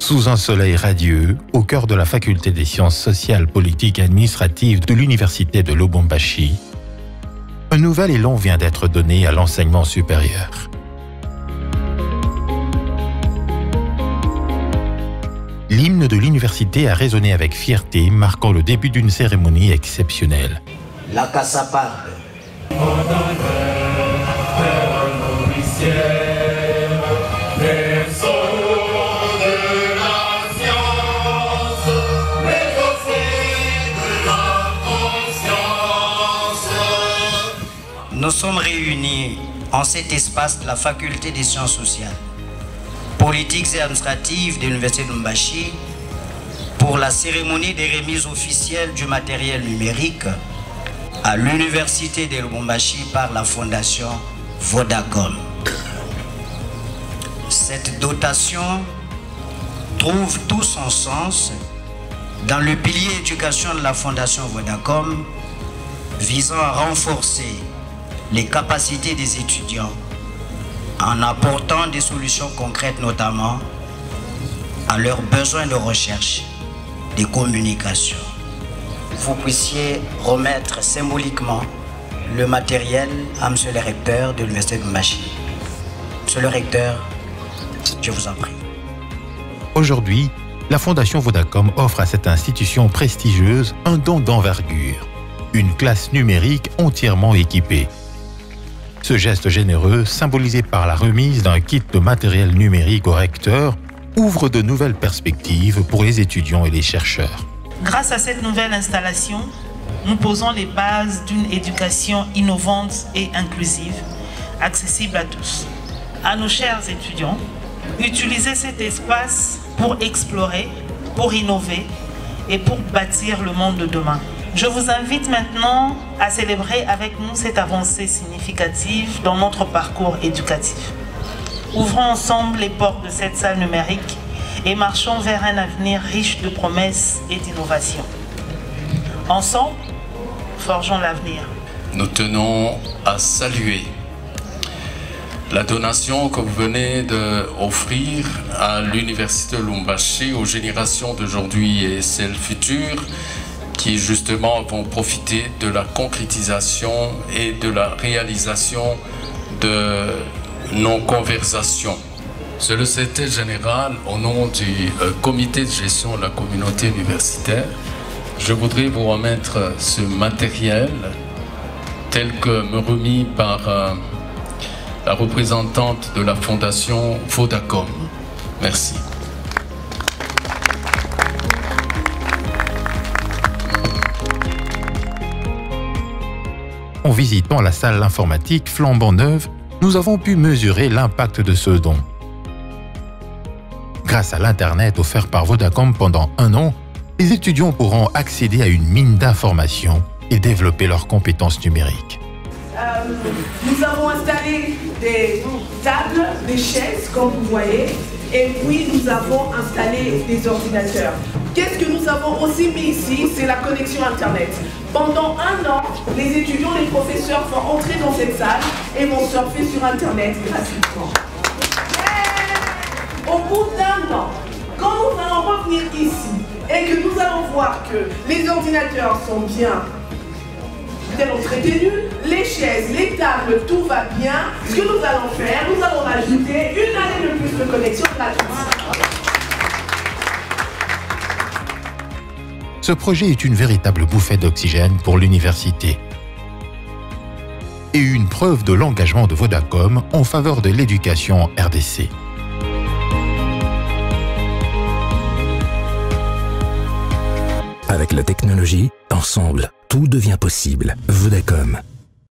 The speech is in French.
Sous un soleil radieux, au cœur de la faculté des sciences sociales, politiques et administratives de l'université de Lubumbashi, un nouvel élan vient d'être donné à l'enseignement supérieur. L'hymne de l'université a résonné avec fierté, marquant le début d'une cérémonie exceptionnelle. La Casaparde. Nous sommes réunis en cet espace de la faculté des sciences sociales, politiques et administratives de l'université de Lubumbashi pour la cérémonie des remises officielles du matériel numérique à l'université de Lubumbashi par la fondation Vodacom. Cette dotation trouve tout son sens dans le pilier éducation de la fondation Vodacom visant à renforcer les capacités des étudiants en apportant des solutions concrètes notamment à leurs besoins de recherche, de communication. Vous puissiez remettre symboliquement le matériel à Monsieur le recteur de l'université de Lubumbashi. Monsieur le recteur, je vous en prie. Aujourd'hui, la Fondation Vodacom offre à cette institution prestigieuse un don d'envergure, une classe numérique entièrement équipée. Ce geste généreux, symbolisé par la remise d'un kit de matériel numérique au recteur, ouvre de nouvelles perspectives pour les étudiants et les chercheurs. Grâce à cette nouvelle installation, nous posons les bases d'une éducation innovante et inclusive, accessible à tous. À nos chers étudiants, utilisez cet espace pour explorer, pour innover et pour bâtir le monde de demain. Je vous invite maintenant à célébrer avec nous cette avancée significative dans notre parcours éducatif. Ouvrons ensemble les portes de cette salle numérique et marchons vers un avenir riche de promesses et d'innovations. Ensemble, forgeons l'avenir. Nous tenons à saluer la donation que vous venez d'offrir à l'université de Lubumbashi aux générations d'aujourd'hui et celles futures qui justement vont profiter de la concrétisation et de la réalisation de nos conversations. Monsieur le secrétaire général, au nom du comité de gestion de la communauté universitaire, je voudrais vous remettre ce matériel tel que me remis par la représentante de la fondation Vodacom. Merci. En visitant la salle informatique flambant neuve, nous avons pu mesurer l'impact de ce don. Grâce à l'Internet offert par Vodacom pendant 1 an, les étudiants pourront accéder à une mine d'informations et développer leurs compétences numériques. Nous avons installé des tables, des chaises, comme vous voyez, et puis nous avons installé des ordinateurs. Qu'est-ce que nous avons aussi mis ici? C'est la connexion Internet. Pendant 1 an, les étudiants, les professeurs vont entrer dans cette salle et vont surfer sur Internet gratuitement. Au bout d'1 an, quand nous allons revenir ici et que nous allons voir que les ordinateurs sont bien entretenus, les chaises, les tables, tout va bien, ce que nous allons faire, nous allons ajouter 1 année de plus de connexion gratuite. Ce projet est une véritable bouffée d'oxygène pour l'université et une preuve de l'engagement de Vodacom en faveur de l'éducation RDC. Avec la technologie, ensemble, tout devient possible. Vodacom.